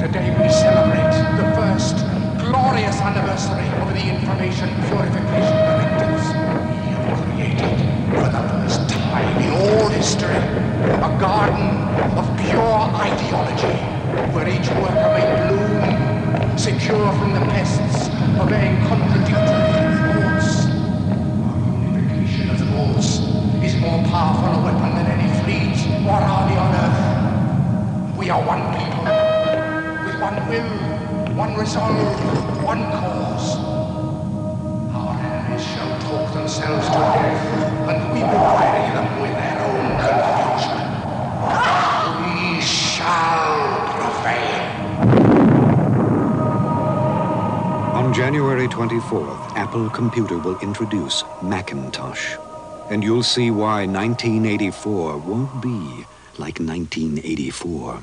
Today we celebrate the first glorious anniversary of the Information Purification Directives. We have created, for the first time in all history, a garden of pure ideology, where each worker may bloom, secure from the pests of vain contradictory thoughts. Our unification of thoughts is more powerful a weapon than any fleet or army on earth. We are one people, with one will, one resolve, one cause. Our enemies shall talk themselves to death, and we will bury them with their own confusion. We shall prevail. On January 24th, Apple Computer will introduce Macintosh. And you'll see why 1984 won't be like 1984.